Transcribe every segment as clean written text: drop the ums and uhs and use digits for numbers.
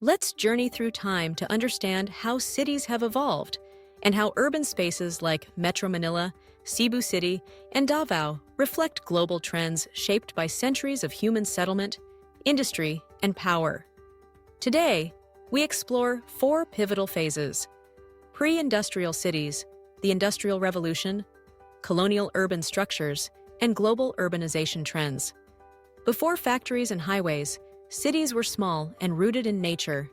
Let's journey through time to understand how cities have evolved and how urban spaces like Metro Manila, Cebu City, and Davao reflect global trends shaped by centuries of human settlement, industry, and power. Today, we explore four pivotal phases: pre-industrial cities, the Industrial Revolution, colonial urban structures, and global urbanization trends. Before factories and highways, cities were small and rooted in nature.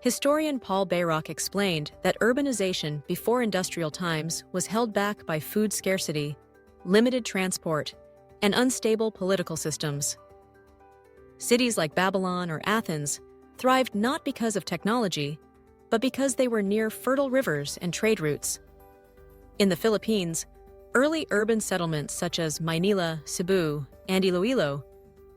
Historian Paul Bayrock explained that urbanization before industrial times was held back by food scarcity, limited transport, and unstable political systems. Cities like Babylon or Athens thrived not because of technology, but because they were near fertile rivers and trade routes. In the Philippines, early urban settlements such as Maynila, Cebu, and Iloilo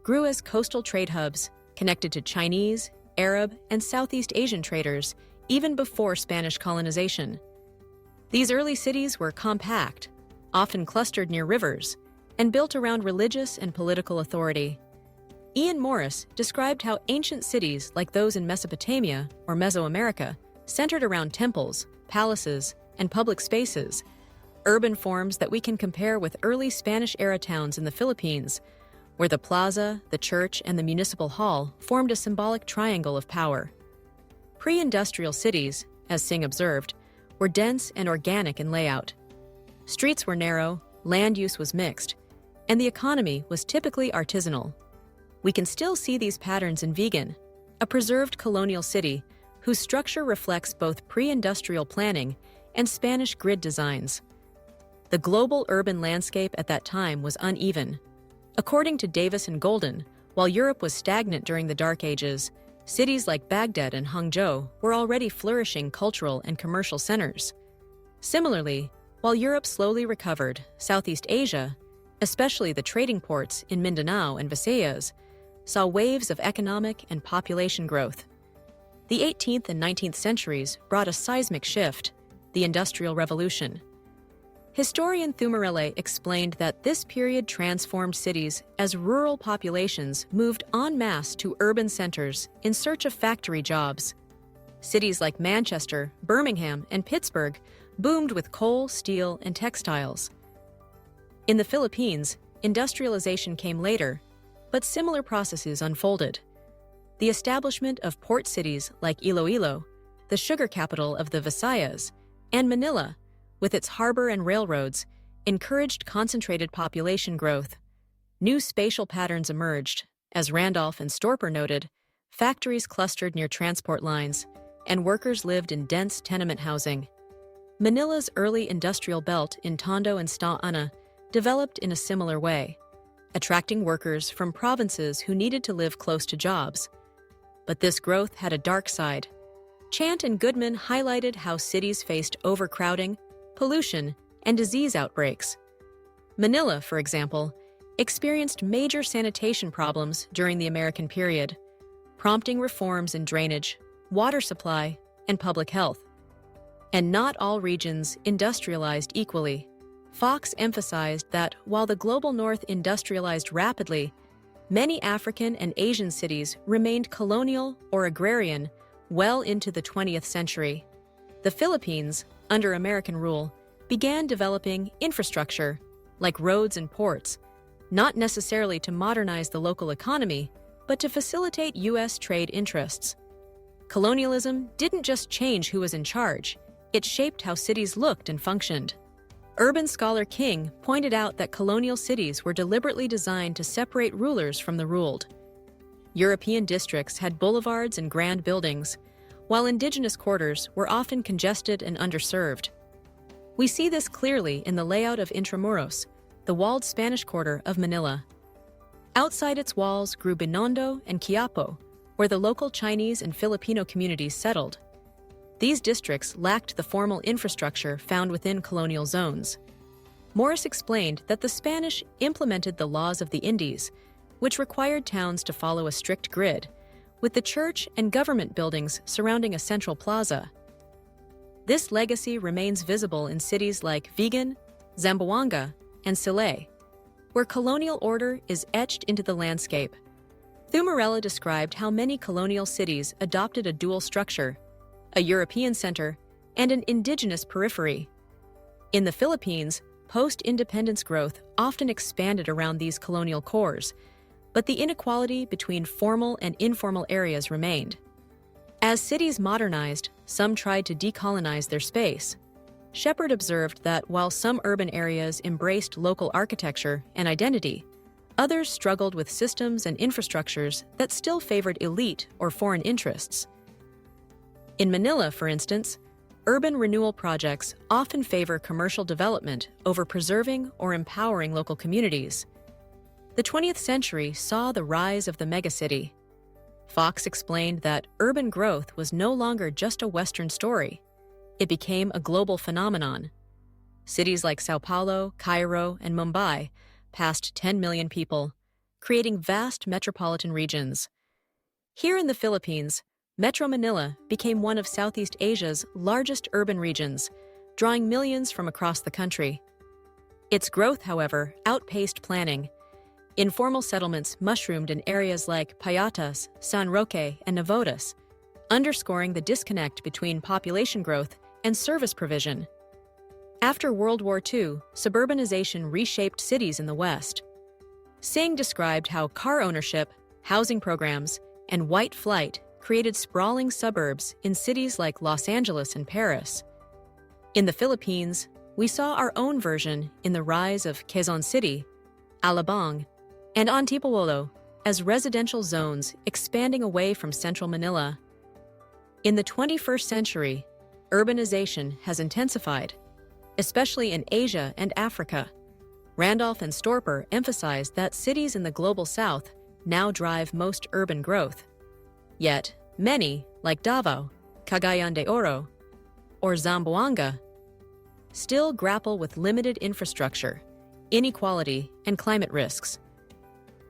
grew as coastal trade hubs connected to Chinese, Arab, and Southeast Asian traders even before Spanish colonization. These early cities were compact, often clustered near rivers, and built around religious and political authority. Ian Morris described how ancient cities like those in Mesopotamia or Mesoamerica centered around temples, palaces, and public spaces, urban forms that we can compare with early Spanish-era towns in the Philippines, where the plaza, the church, and the municipal hall formed a symbolic triangle of power. Pre-industrial cities, as Singh observed, were dense and organic in layout. Streets were narrow, land use was mixed, and the economy was typically artisanal. We can still see these patterns in Vigan, a preserved colonial city whose structure reflects both pre-industrial planning and Spanish grid designs. The global urban landscape at that time was uneven. According to Davis and Golden, while Europe was stagnant during the Dark Ages, cities like Baghdad and Hangzhou were already flourishing cultural and commercial centers. Similarly, while Europe slowly recovered, Southeast Asia, especially the trading ports in Mindanao and Visayas, saw waves of economic and population growth. The 18th and 19th centuries brought a seismic shift, the Industrial Revolution. Historian Thumarele explained that this period transformed cities as rural populations moved en masse to urban centers in search of factory jobs. Cities like Manchester, Birmingham, and Pittsburgh boomed with coal, steel, and textiles. In the Philippines, industrialization came later, but similar processes unfolded. The establishment of port cities like Iloilo, the sugar capital of the Visayas, and Manila, with its harbor and railroads, encouraged concentrated population growth. New spatial patterns emerged. As Randolph and Storper noted, factories clustered near transport lines, and workers lived in dense tenement housing. Manila's early industrial belt in Tondo and Sta Ana developed in a similar way, attracting workers from provinces who needed to live close to jobs. But this growth had a dark side. Chant and Goodman highlighted how cities faced overcrowding, pollution, and disease outbreaks. Manila, for example, experienced major sanitation problems during the American period, prompting reforms in drainage, water supply, and public health. And not all regions industrialized equally. Fox emphasized that while the global north industrialized rapidly, many African and Asian cities remained colonial or agrarian well into the 20th century. The Philippines, under American rule, began developing infrastructure, like roads and ports, not necessarily to modernize the local economy, but to facilitate U.S. trade interests. Colonialism didn't just change who was in charge, it shaped how cities looked and functioned. Urban scholar King pointed out that colonial cities were deliberately designed to separate rulers from the ruled. European districts had boulevards and grand buildings, while indigenous quarters were often congested and underserved. We see this clearly in the layout of Intramuros, the walled Spanish quarter of Manila. Outside its walls grew Binondo and Quiapo, where the local Chinese and Filipino communities settled. These districts lacked the formal infrastructure found within colonial zones. Morris explained that the Spanish implemented the laws of the Indies, which required towns to follow a strict grid, with the church and government buildings surrounding a central plaza. This legacy remains visible in cities like Vigan, Zamboanga, and Sile, where colonial order is etched into the landscape. Thumarella described how many colonial cities adopted a dual structure, a European center and an indigenous periphery. In the Philippines, post-independence growth often expanded around these colonial cores, but the inequality between formal and informal areas remained. As cities modernized, some tried to decolonize their space. Shepard observed that while some urban areas embraced local architecture and identity, others struggled with systems and infrastructures that still favored elite or foreign interests. In Manila, for instance, urban renewal projects often favor commercial development over preserving or empowering local communities. The 20th century saw the rise of the megacity. Fox explained that urban growth was no longer just a Western story. It became a global phenomenon. Cities like Sao Paulo, Cairo, and Mumbai passed 10 million people, creating vast metropolitan regions. Here in the Philippines, Metro Manila became one of Southeast Asia's largest urban regions, drawing millions from across the country. Its growth, however, outpaced planning. Informal settlements mushroomed in areas like Payatas, San Roque, and Navotas, underscoring the disconnect between population growth and service provision. After World War II, suburbanization reshaped cities in the West. Singh described how car ownership, housing programs, and white flight created sprawling suburbs in cities like Los Angeles and Paris. In the Philippines, we saw our own version in the rise of Quezon City, Alabang, and Antipolo as residential zones expanding away from central Manila. In the 21st century, urbanization has intensified, especially in Asia and Africa. Randolph and Storper emphasized that cities in the global south now drive most urban growth. Yet, many, like Davao, Cagayan de Oro, or Zamboanga, still grapple with limited infrastructure, inequality, and climate risks.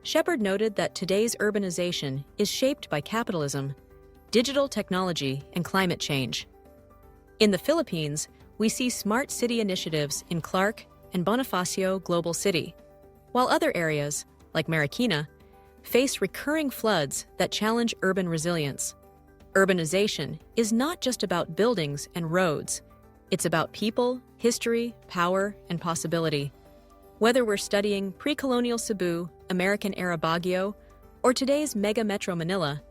Shepard noted that today's urbanization is shaped by capitalism, digital technology, and climate change. In the Philippines, we see smart city initiatives in Clark and Bonifacio Global City, while other areas, like Marikina, face recurring floods that challenge urban resilience. Urbanization is not just about buildings and roads. It's about people, history, power, and possibility. Whether we're studying pre-colonial Cebu, American-era Baguio, or today's mega metro Manila,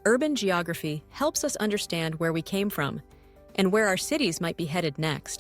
urban geography helps us understand where we came from and where our cities might be headed next.